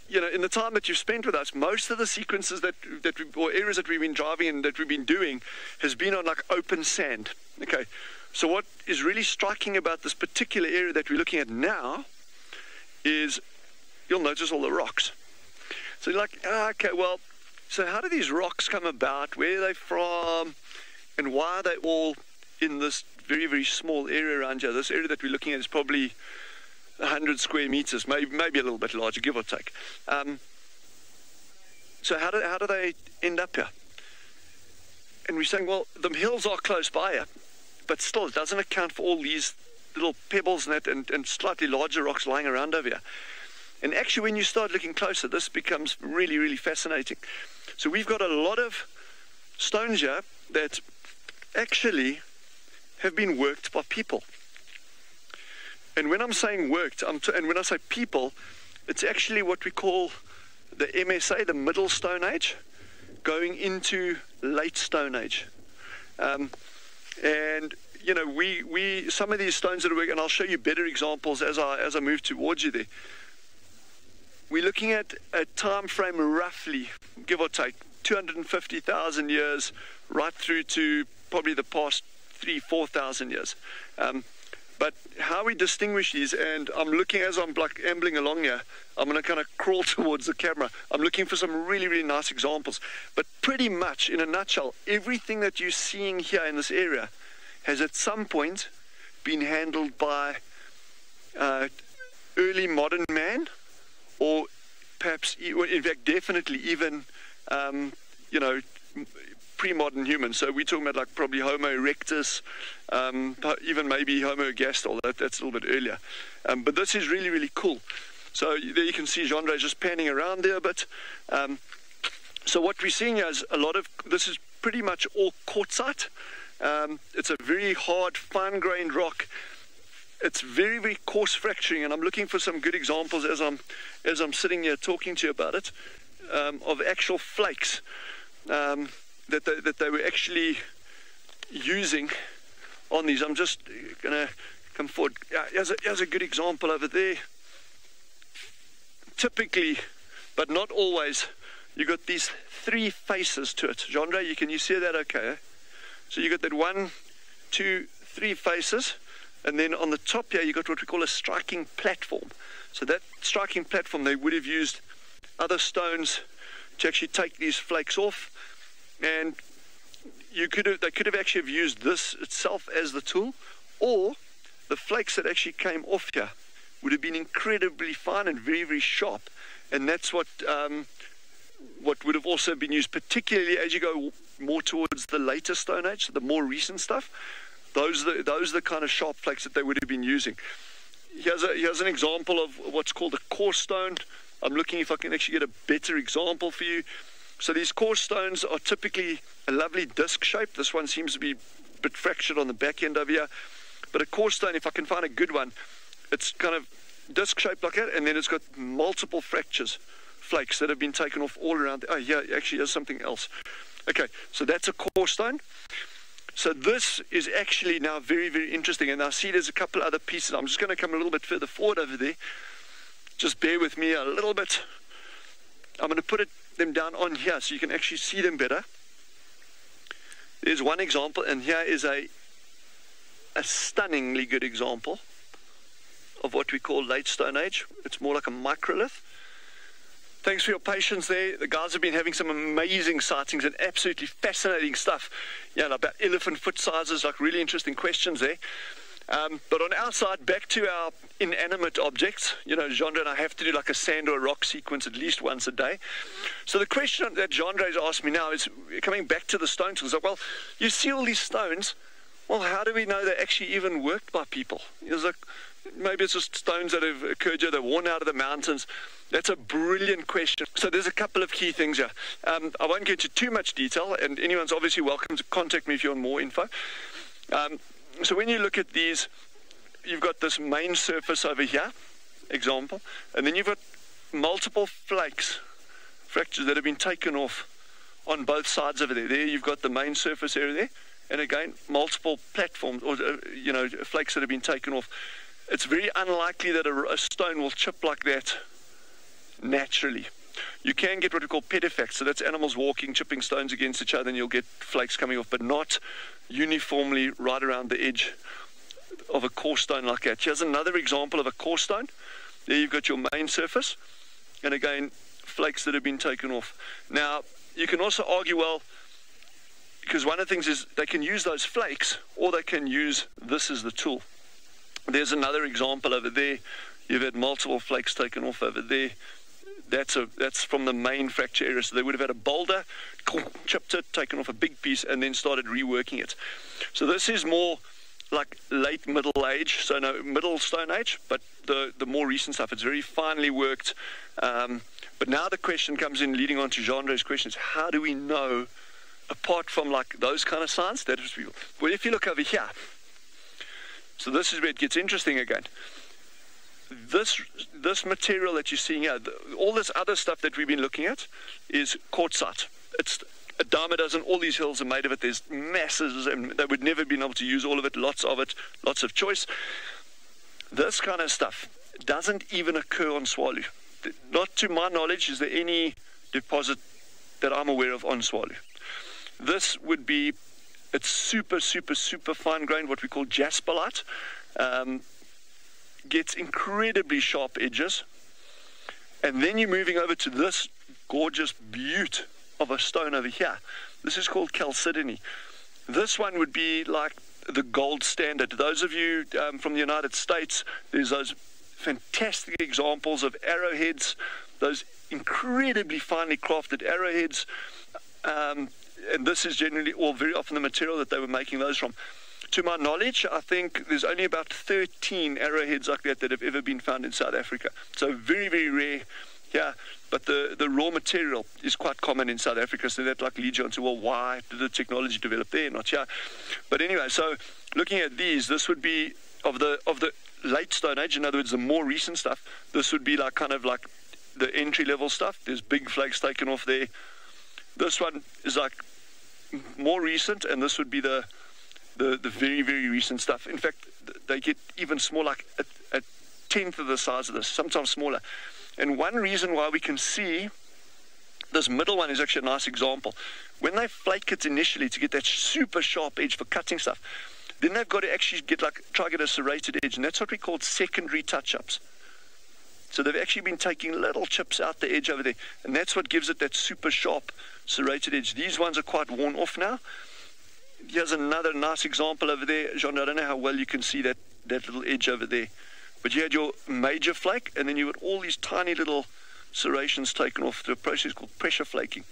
you know, in the time that you've spent with us, most of the sequences or areas that we've been driving and that we've been doing has been on like open sand. Okay, so what is really striking about this particular area that we're looking at now is you'll notice all the rocks. So you're like, okay, well, so how do these rocks come about? Where are they from? And why are they all in this very, very small area around here? This area that we're looking at is probably 100 square meters, maybe a little bit larger, give or take. So how do they end up here? And we're saying, well, the hills are close by here, but still it doesn't account for all these little pebbles and slightly larger rocks lying around over here. And actually, when you start looking closer, this becomes really, really fascinating. So we've got a lot of stones here that actually have been worked by people. And when I'm saying worked, and when I say people, it's actually what we call the MSA, the Middle Stone Age, going into Late Stone Age. And you know, we some of these stones that are working, and I'll show you better examples as I move towards you there. We're looking at a time frame roughly, give or take, 250,000 years, right through to probably the past 3,000-4,000 years. But how we distinguish these, and I'm looking as I'm like ambling along here, I'm going to kind of crawl towards the camera. I'm looking for some really, really nice examples. But pretty much, in a nutshell, everything that you're seeing here in this area has at some point been handled by early modern man, or perhaps, in fact, definitely even, you know, pre-modern humans. So we're talking about like probably Homo erectus, even maybe Homo ergaster. That's a little bit earlier. But this is really, really cool. So there you can see Jean-Andre just panning around there a bit. So what we're seeing is a lot of, this is pretty much all quartzite. It's a very hard, fine-grained rock. It's very, very coarse fracturing, and I'm looking for some good examples as I'm sitting here talking to you about it, of actual flakes that they were actually using on these. I'm just going to come forward. Here's a good example over there. Typically, but not always, you got these three faces to it. Jean-Andre, can you see that okay? Eh? So you got that 1, 2, 3 faces, and then on the top here you got what we call a striking platform. So that striking platform, they would have used other stones to actually take these flakes off, and they could have actually have used this itself as the tool, or the flakes that actually came off here would have been incredibly fine and very, very sharp, and that's what would have also been used, particularly as you go more towards the later Stone Age, so the more recent stuff. Those are the kind of sharp flakes that they would have been using. Here's an example of what's called a core stone. I'm looking if I can actually get a better example for you. So these core stones are typically a lovely disc shape. This one seems to be a bit fractured on the back end over here. But a core stone, if I can find a good one, it's kind of disc shaped like that, and then it's got multiple fractures, flakes that have been taken off all around. Oh, yeah, actually, there's something else. Okay, so that's a core stone. So this is actually now very, very interesting. And I see there's a couple other pieces. I'm just going to come a little bit further forward over there. Just bear with me a little bit. I'm going to put them down on here so you can actually see them better. There's one example, and here is a stunningly good example of what we call late Stone Age. It's more like a microlith. Thanks for your patience there. The guys have been having some amazing sightings and absolutely fascinating stuff. Yeah, about elephant foot sizes, like really interesting questions there. But on our side, back to our inanimate objects. You know, Jean-Andre and I have to do like a sand or a rock sequence at least once a day. So the question that Jean-Andre's asked me now is, coming back to the stones, he's like, well, you see all these stones, well, how do we know they're actually even worked by people? He was like, maybe it's just stones that have occurred here, they're worn out of the mountains. That's a brilliant question. So there's a couple of key things here. I won't get into too much detail, and anyone's obviously welcome to contact me if you want more info. So when you look at these, you've got this main surface over here, example, and then you've got multiple fractures that have been taken off on both sides over there. There you've got the main surface area there, and again, multiple platforms, or flakes that have been taken off. It's very unlikely that a stone will chip like that naturally. You can get what we call pet effects, so that's animals walking, chipping stones against each other, and you'll get flakes coming off, but not uniformly right around the edge of a core stone like that. Here's another example of a core stone. There you've got your main surface, and again, flakes that have been taken off. Now, you can also argue, well, because one of the things is they can use those flakes, or they can use this as the tool. There's another example over there. You've had multiple flakes taken off over there. That's from the main fracture area. So they would have had a boulder, chipped it, taken off a big piece, and then started reworking it. So this is more like late Middle Age, so no, Middle Stone Age, but the more recent stuff, it's very finely worked. But now the question comes in, leading on to Jean-André's question, is how do we know, apart from like those kind of signs, that is real? Well, if you look over here, so this is where it gets interesting again. This material that you're seeing here, all this other stuff that we've been looking at is quartzite. It's a dime a dozen. All these hills are made of it. There's masses, and they would never have been able to use all of it, lots of choice. This kind of stuff doesn't even occur on Tswalu. Not to my knowledge is there any deposit that I'm aware of on Tswalu. This would be, it's super fine grained, what we call jasperite. Gets incredibly sharp edges, and then you're moving over to this gorgeous beaut of a stone over here. This is called chalcedony. This one would be like the gold standard. Those of you from the United States, there's those fantastic examples of arrowheads, those incredibly finely crafted arrowheads, and this is generally, or very often, the material that they were making those from. To my knowledge, I think there's only about 13 arrowheads like that have ever been found in South Africa. So very rare here, but the raw material is quite common in South Africa, so that like leads you on to, well, why did the technology develop there, not here? But anyway, so looking at these, this would be of the late Stone Age, in other words, the more recent stuff. This would be like kind of like the entry-level stuff. There's big flakes taken off there. This one is like more recent, and this would be the very recent stuff. In fact, they get even smaller, like a tenth of the size of this, sometimes smaller. And one reason why we can see this middle one is actually a nice example. When they flake it initially to get that super sharp edge for cutting stuff, then they've got to actually try to get a serrated edge, and that's what we call secondary touch-ups. So they've actually been taking little chips out the edge over there, and that's what gives it that super sharp serrated edge. These ones are quite worn off now. Here's another nice example over there. Jean, I don't know how well you can see that little edge over there. But you had your major flake, and then you had all these tiny little serrations taken off through a process called pressure flaking.